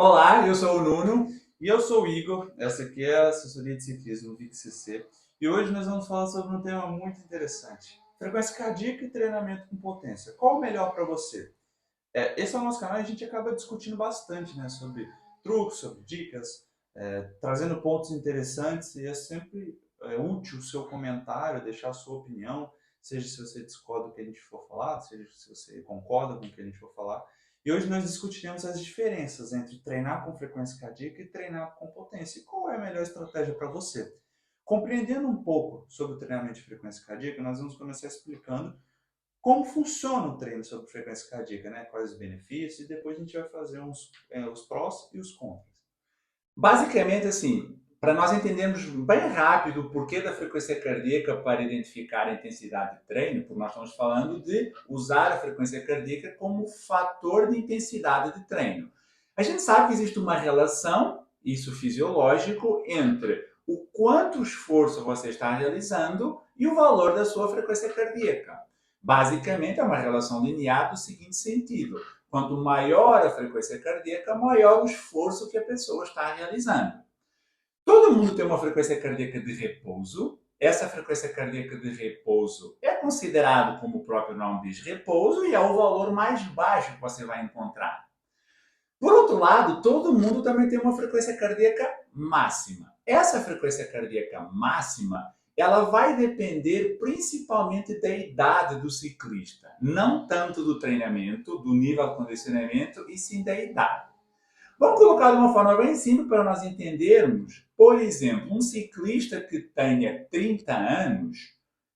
Olá, eu sou o Nuno. E eu sou o Igor, essa aqui é a assessoria de ciclismo VIC-CC e hoje nós vamos falar sobre um tema muito interessante: frequência cardíaca e treinamento com potência. Qual o melhor para você? Esse é o nosso canal e a gente acaba discutindo bastante, né, sobre truques, sobre dicas, trazendo pontos interessantes e é sempre útil o seu comentário, deixar a sua opinião, seja se você discorda do que a gente for falar, seja se você concorda com o que a gente for falar. E hoje nós discutiremos as diferenças entre treinar com frequência cardíaca e treinar com potência. E qual é a melhor estratégia para você? Compreendendo um pouco sobre o treinamento de frequência cardíaca, nós vamos começar explicando como funciona o treino sobre frequência cardíaca, né? Quais os benefícios, e depois a gente vai fazer os prós e os contras. Basicamente, assim, para nós entendermos bem rápido o porquê da frequência cardíaca para identificar a intensidade de treino, porque nós estamos falando de usar a frequência cardíaca como fator de intensidade de treino. A gente sabe que existe uma relação, isso fisiológico, entre o quanto esforço você está realizando e o valor da sua frequência cardíaca. Basicamente, é uma relação linear do seguinte sentido: quanto maior a frequência cardíaca, maior o esforço que a pessoa está realizando. Todo mundo tem uma frequência cardíaca de repouso. Essa frequência cardíaca de repouso é considerado, como o próprio nome diz, repouso, e é o valor mais baixo que você vai encontrar. Por outro lado, todo mundo também tem uma frequência cardíaca máxima. Essa frequência cardíaca máxima, ela vai depender principalmente da idade do ciclista, não tanto do treinamento, do nível de condicionamento, e sim da idade. Vamos colocar de uma forma bem simples para nós entendermos. Por exemplo, um ciclista que tenha 30 anos,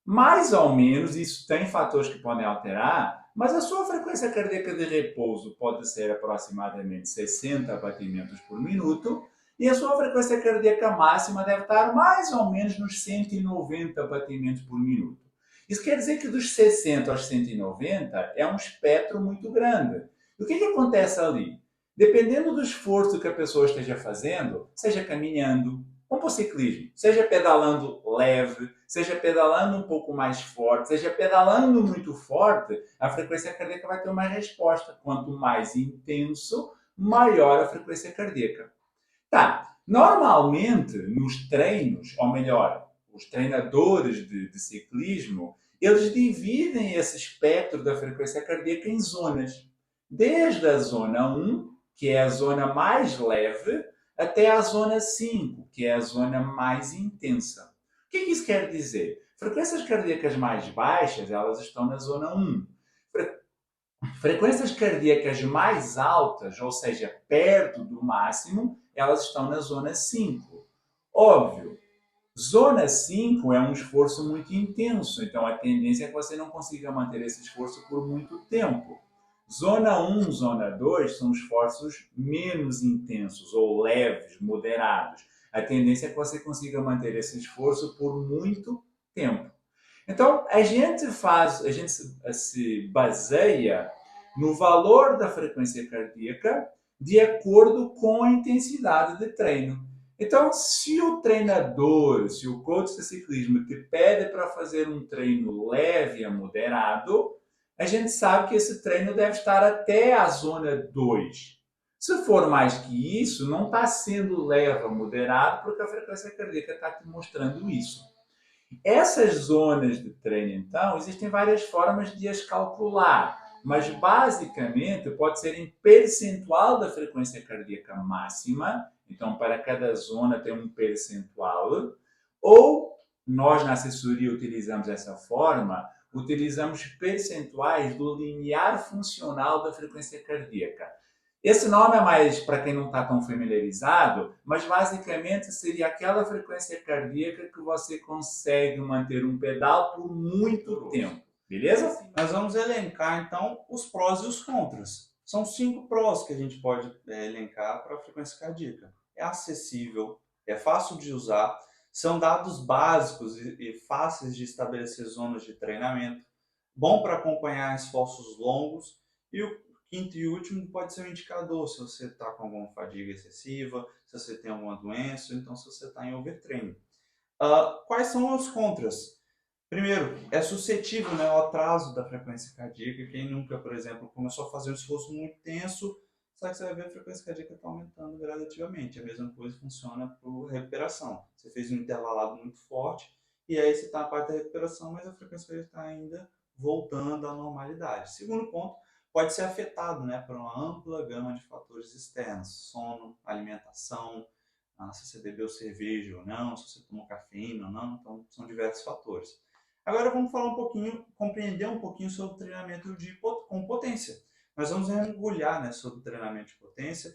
mais ou menos, isso tem fatores que podem alterar, mas a sua frequência cardíaca de repouso pode ser aproximadamente 60 batimentos por minuto e a sua frequência cardíaca máxima deve estar mais ou menos nos 190 batimentos por minuto. Isso quer dizer que dos 60 aos 190 é um espectro muito grande. E o que acontece ali? Dependendo do esforço que a pessoa esteja fazendo, seja caminhando, vamos para o ciclismo, seja pedalando leve, seja pedalando um pouco mais forte, seja pedalando muito forte, a frequência cardíaca vai ter uma resposta. Quanto mais intenso, maior a frequência cardíaca. Tá, normalmente nos treinos, ou melhor, os treinadores de ciclismo, eles dividem esse espectro da frequência cardíaca em zonas. Desde a zona 1, que é a zona mais leve, até a zona 5, que é a zona mais intensa. O que isso quer dizer? Frequências cardíacas mais baixas, elas estão na zona 1. Frequências cardíacas mais altas, ou seja, perto do máximo, elas estão na zona 5. Óbvio, zona 5 é um esforço muito intenso, então a tendência é que você não consiga manter esse esforço por muito tempo. Zona 1, zona 2 são esforços menos intensos ou leves, moderados. A tendência é que você consiga manter esse esforço por muito tempo. Então, a gente se baseia no valor da frequência cardíaca de acordo com a intensidade de treino. Então, se o treinador, se o coach de ciclismo te pede para fazer um treino leve a moderado, a gente sabe que esse treino deve estar até a zona 2. Se for mais que isso, não está sendo leve a moderado, porque a frequência cardíaca está te mostrando isso. Essas zonas de treino, então, existem várias formas de as calcular, mas basicamente pode ser em percentual da frequência cardíaca máxima, então para cada zona tem um percentual, ou nós na assessoria utilizamos essa forma, utilizamos percentuais do limiar funcional da frequência cardíaca. Esse nome é mais para quem não está tão familiarizado, mas basicamente seria aquela frequência cardíaca que você consegue manter um pedal por muito tempo. Beleza? Nós vamos elencar então os prós e os contras. São 5 prós que a gente pode elencar para a frequência cardíaca. É acessível, é fácil de usar, são dados básicos e fáceis de estabelecer zonas de treinamento, bom para acompanhar esforços longos, e o quinto e último pode ser um indicador se você está com alguma fadiga excessiva, se você tem alguma doença, ou então se você está em overtraining. Quais são os contras? Primeiro, é suscetível, né, ao atraso da frequência cardíaca. Quem nunca, por exemplo, começou a fazer um esforço muito tenso, só que você vai ver a frequência cardíaca está aumentando gradativamente. A mesma coisa funciona para recuperação. Você fez um intervalado muito forte, e aí você está na parte da recuperação, mas a frequência cardíaca está ainda voltando à normalidade. Segundo ponto, pode ser afetado, né, por uma ampla gama de fatores externos: sono, alimentação, se você bebeu cerveja ou não, se você tomou cafeína ou não, então são diversos fatores. Agora vamos falar um pouquinho, compreender um pouquinho sobre o treinamento com potência. Nós vamos mergulhar, né, sobre o treinamento de potência,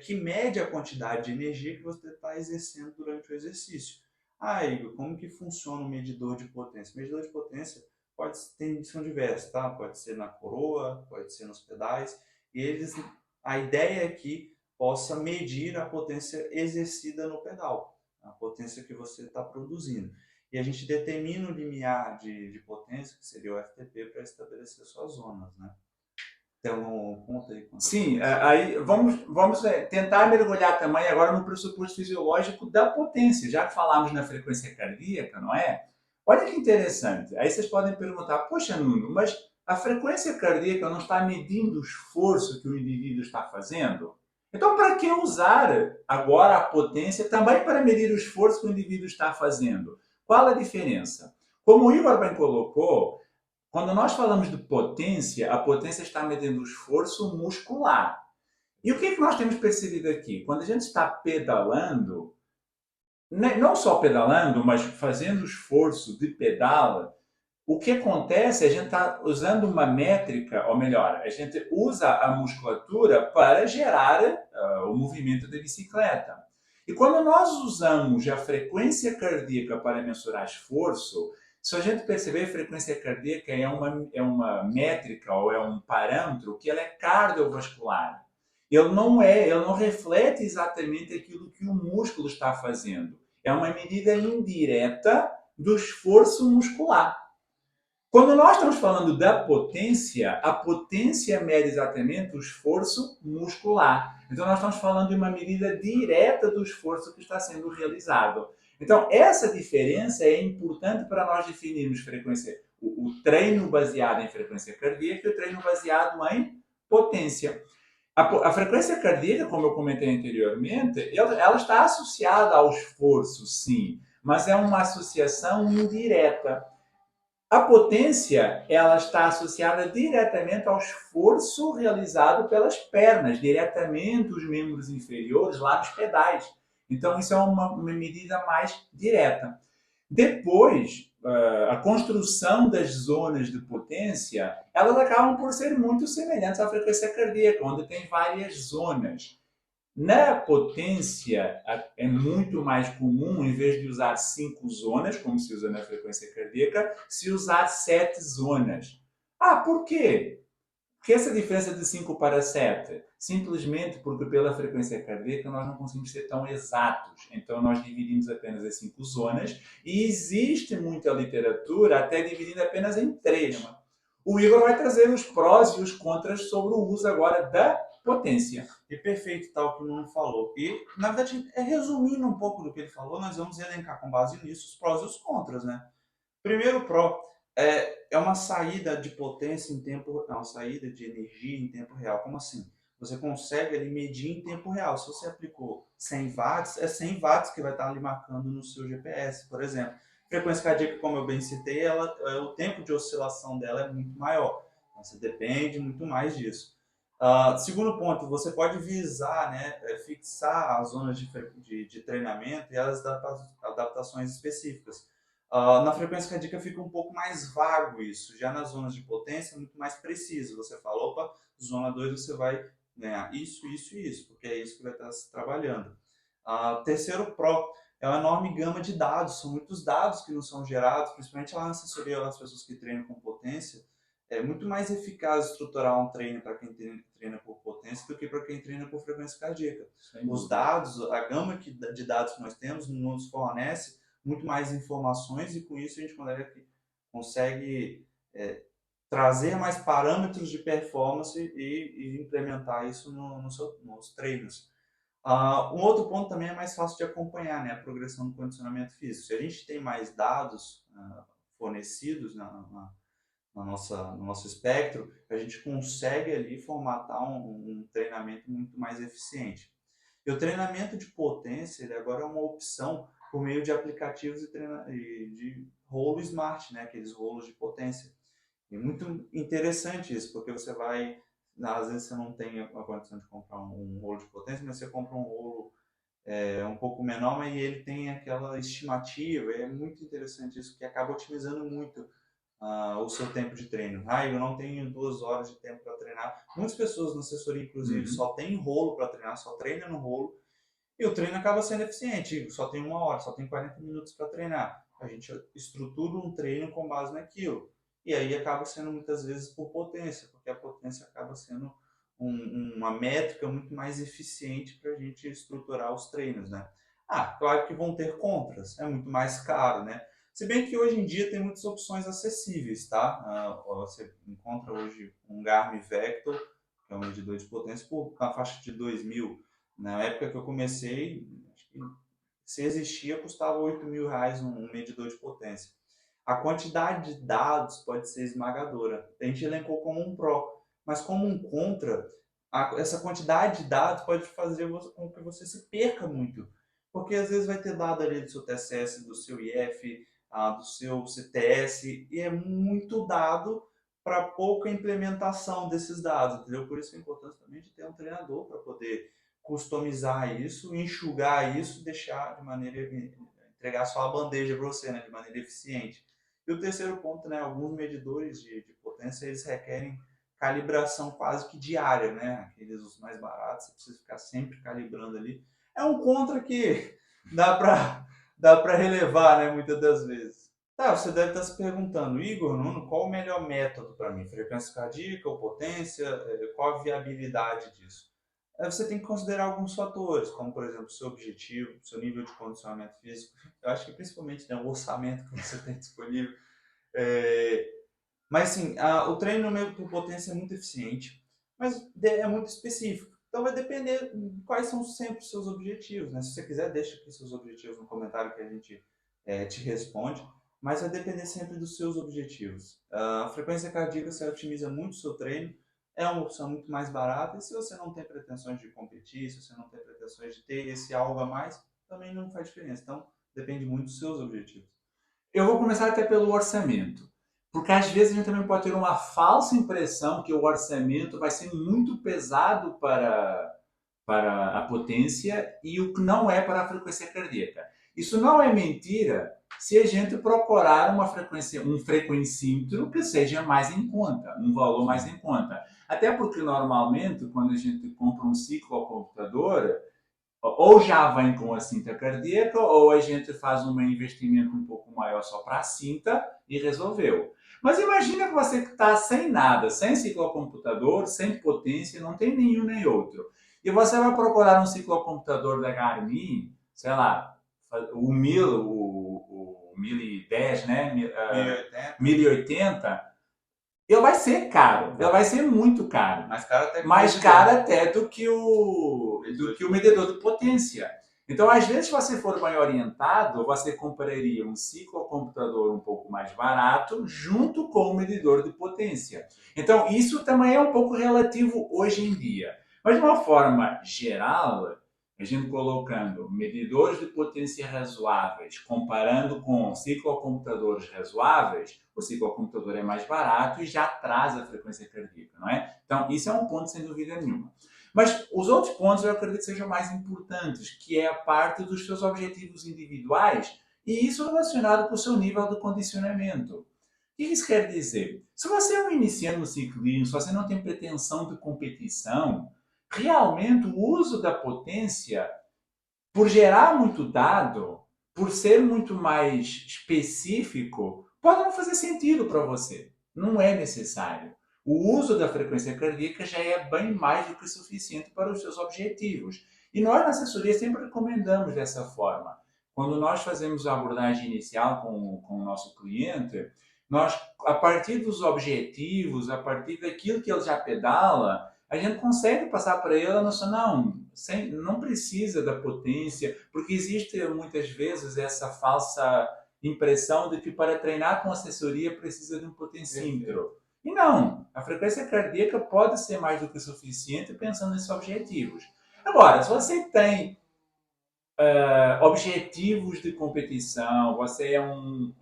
que mede a quantidade de energia que você está exercendo durante o exercício. Ah, Igor, como que funciona o medidor de potência? O medidor de potência são diversos, tá? Pode ser na coroa, pode ser nos pedais, e a ideia é que possa medir a potência exercida no pedal, a potência que você está produzindo. E a gente determina o limiar de potência, que seria o FTP, para estabelecer suas zonas, né? Tem algum ponto aí? Sim, aí vamos tentar mergulhar também agora no pressuposto fisiológico da potência, já que falamos na frequência cardíaca, não é? Olha que interessante. Aí vocês podem perguntar, poxa, Nuno, mas a frequência cardíaca não está medindo o esforço que o indivíduo está fazendo? Então, para que usar agora a potência também para medir o esforço que o indivíduo está fazendo? Qual a diferença? Como o Igor bem colocou, quando nós falamos de potência, a potência está medindo o esforço muscular. E o que é que nós temos percebido aqui? Quando a gente está pedalando, não só pedalando, mas fazendo esforço de pedala, o que acontece é a gente está usando uma métrica, ou melhor, a gente usa a musculatura para gerar o movimento da bicicleta. E quando nós usamos a frequência cardíaca para mensurar esforço, se a gente perceber, a frequência cardíaca é uma métrica ou é um parâmetro que ela é cardiovascular. Ele não reflete exatamente aquilo que o músculo está fazendo. É uma medida indireta do esforço muscular. Quando nós estamos falando da potência, a potência mede exatamente o esforço muscular. Então, nós estamos falando de uma medida direta do esforço que está sendo realizado. Então, essa diferença é importante para nós definirmos o treino baseado em frequência cardíaca e o treino baseado em potência. A frequência cardíaca, como eu comentei anteriormente, ela está associada ao esforço, sim, mas é uma associação indireta. A potência, ela está associada diretamente ao esforço realizado pelas pernas, diretamente os membros inferiores lá nos pedais. Então, isso é uma medida mais direta. Depois, a construção das zonas de potência, elas acabam por ser muito semelhantes à frequência cardíaca, onde tem várias zonas. Na potência, é muito mais comum, em vez de usar 5 zonas, como se usa na frequência cardíaca, se usar 7 zonas. Ah, por quê? Porque essa diferença de 5 para 7? Simplesmente porque pela frequência cardíaca nós não conseguimos ser tão exatos. Então nós dividimos apenas em 5 zonas e existe muita literatura até dividindo apenas em 3. O Igor vai trazer os prós e os contras sobre o uso agora da potência. E perfeito, tal que o Nuno falou. E, na verdade, resumindo um pouco do que ele falou, nós vamos elencar com base nisso os prós e os contras, né? Primeiro pró é uma saída de potência em tempo, uma saída de energia em tempo real. Como assim? Você consegue ali medir em tempo real. Se você aplicou 100 watts, é 100 watts que vai estar ali marcando no seu GPS, por exemplo. Frequência cardíaca, como eu bem citei, o tempo de oscilação dela é muito maior. Então, você depende muito mais disso. Segundo ponto, você pode visar, né, fixar as zonas de treinamento e as adaptações específicas. Na frequência cardíaca fica um pouco mais vago isso, já nas zonas de potência é muito mais preciso. Você fala, opa, zona 2 você vai ganhar isso, isso e isso, porque é isso que vai estar se trabalhando. Terceiro pró é uma enorme gama de dados, são muitos dados que não são gerados, principalmente lá na assessoria das pessoas que treinam com potência. É muito mais eficaz estruturar um treino para quem treina por potência do que para quem treina por frequência cardíaca. Os dados, a gama de dados que nós temos nos fornece muito mais informações e com isso a gente consegue trazer mais parâmetros de performance e implementar isso nos treinos. Um outro ponto também é mais fácil de acompanhar, né, a progressão do condicionamento físico. Se a gente tem mais dados fornecidos no nosso espectro, a gente consegue ali formatar um treinamento muito mais eficiente. E o treinamento de potência, ele agora é uma opção por meio de aplicativos de rolo smart, né? Aqueles rolos de potência. E muito interessante isso, porque você vai, às vezes você não tem a condição de comprar um rolo de potência, mas você compra um rolo um pouco menor, mas ele tem aquela estimativa, e é muito interessante isso, que acaba otimizando muito o seu tempo de treino. Eu não tenho 2 horas de tempo para treinar. Muitas pessoas na assessoria, inclusive, Uhum. só tem rolo para treinar, só treina no rolo, e o treino acaba sendo eficiente. Só tem 1 hora, só tem 40 minutos para treinar. A gente estrutura um treino com base naquilo. E aí acaba sendo muitas vezes por potência, porque a potência acaba sendo uma métrica muito mais eficiente para a gente estruturar os treinos, né? Claro que vão ter contras, é muito mais caro, né? Se bem que hoje em dia tem muitas opções acessíveis, tá? Você encontra hoje um Garmin Vector, que é um medidor de potência, por na faixa de 2.000. Na época que eu comecei, acho que se existia, custava R$ 8.000 um medidor de potência. A quantidade de dados pode ser esmagadora. A gente elencou como um pró, mas como um contra, essa quantidade de dados pode fazer com que você se perca muito. Porque às vezes vai ter dado ali do seu TSS, do seu IF, do seu CTS, e é muito dado para pouca implementação desses dados, entendeu? Por isso a importância também de ter um treinador para poder customizar isso, enxugar isso, deixar de maneira entregar só a bandeja para você, né, de maneira eficiente. E o terceiro ponto, né, alguns medidores de potência eles requerem calibração quase que diária, né? Aqueles os mais baratos, você precisa ficar sempre calibrando ali. É um contra que dá para relevar, né, muitas das vezes. Tá, você deve estar se perguntando, Igor, Nuno, qual o melhor método para mim? Frequência cardíaca ou potência? Qual a viabilidade disso? Você tem que considerar alguns fatores, como, por exemplo, seu objetivo, seu nível de condicionamento físico. Eu acho que principalmente, né, o orçamento que você tem disponível. É, Mas, sim, o treino meio por potência é muito eficiente, mas é muito específico. Então, vai depender de quais são sempre os seus objetivos. Né? Se você quiser, deixa aqui seus objetivos no comentário que a gente te responde. Mas vai depender sempre dos seus objetivos. A frequência cardíaca, você otimiza muito o seu treino, é uma opção muito mais barata. E se você não tem pretensões de competir, se você não tem pretensões de ter esse algo a mais, também não faz diferença. Então, depende muito dos seus objetivos. Eu vou começar até pelo orçamento. Porque às vezes a gente também pode ter uma falsa impressão que o orçamento vai ser muito pesado para a potência e o que não é para a frequência cardíaca. Isso não é mentira se a gente procurar um frequencímetro que seja mais em conta, um valor mais em conta. Até porque normalmente quando a gente compra um ciclo ao computador, ou já vem com a cinta cardíaca, ou a gente faz um investimento um pouco maior só para a cinta e resolveu. Mas imagina que você está sem nada, sem ciclocomputador, sem potência, não tem nenhum nem outro. E você vai procurar um ciclocomputador da Garmin, sei lá, o 1000, o 1010, né? 1080. 1080, ele vai ser caro, ele vai ser muito caro. Mais caro até do que o medidor de potência. Então, às vezes, se você for bem orientado, você compraria um ciclocomputador um pouco mais barato junto com o medidor de potência. Então, isso também é um pouco relativo hoje em dia. Mas, de uma forma geral, a gente colocando medidores de potência razoáveis, comparando com ciclocomputadores razoáveis, o ciclocomputador é mais barato e já traz a frequência cardíaca, não é? Então, isso é um ponto sem dúvida nenhuma. Mas os outros pontos eu acredito que sejam mais importantes, que é a parte dos seus objetivos individuais e isso relacionado com o seu nível de condicionamento. O que isso quer dizer? Se você é um iniciante no ciclismo, se você não tem pretensão de competição, realmente o uso da potência, por gerar muito dado, por ser muito mais específico, pode não fazer sentido para você. Não é necessário. O uso da frequência cardíaca já é bem mais do que suficiente para os seus objetivos. E nós, na assessoria, sempre recomendamos dessa forma. Quando nós fazemos a abordagem inicial com o nosso cliente, nós, a partir dos objetivos, a partir daquilo que ele já pedala, a gente consegue passar para ele a noção, não precisa da potência, porque existe muitas vezes essa falsa impressão de que para treinar com assessoria precisa de um potencímetro. E não, a frequência cardíaca pode ser mais do que suficiente pensando nesses objetivos. Agora, se você tem objetivos de competição, você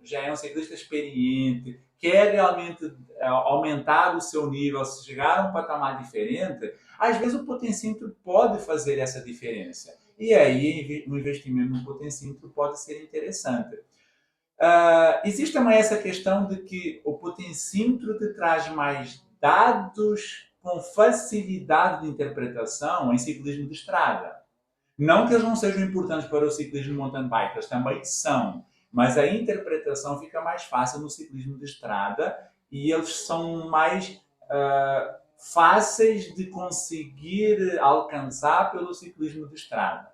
já é um ciclista experiente, quer realmente aumentar o seu nível, chegar a um patamar diferente, às vezes o potencímetro pode fazer essa diferença. E aí o investimento no potencímetro pode ser interessante. Existe também essa questão de que o potencímetro te traz mais dados com facilidade de interpretação em ciclismo de estrada. Não que eles não sejam importantes para o ciclismo de mountain bike, eles também são, mas a interpretação fica mais fácil no ciclismo de estrada e eles são mais fáceis de conseguir alcançar pelo ciclismo de estrada.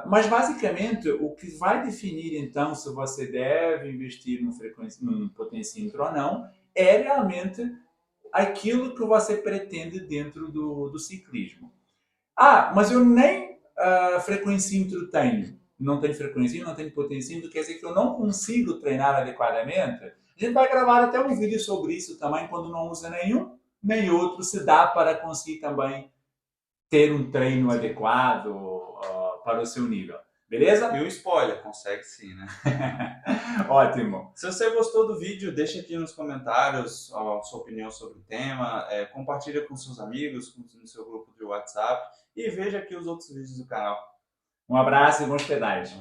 Mas basicamente o que vai definir então se você deve investir num potencímetro ou não é realmente aquilo que você pretende dentro do ciclismo. Mas eu nem frequencímetro tenho. Não tenho frequencímetro, não tenho potencímetro, quer dizer que eu não consigo treinar adequadamente. A gente vai gravar até um vídeo sobre isso também, quando não usa nenhum nem outro, se dá para conseguir também ter um treino adequado para o seu nível. Beleza? E o spoiler, consegue sim, né? Ótimo. Se você gostou do vídeo, deixa aqui nos comentários a sua opinião sobre o tema, compartilha com seus amigos, no seu grupo de WhatsApp e veja aqui os outros vídeos do canal. Um abraço e bons pedais.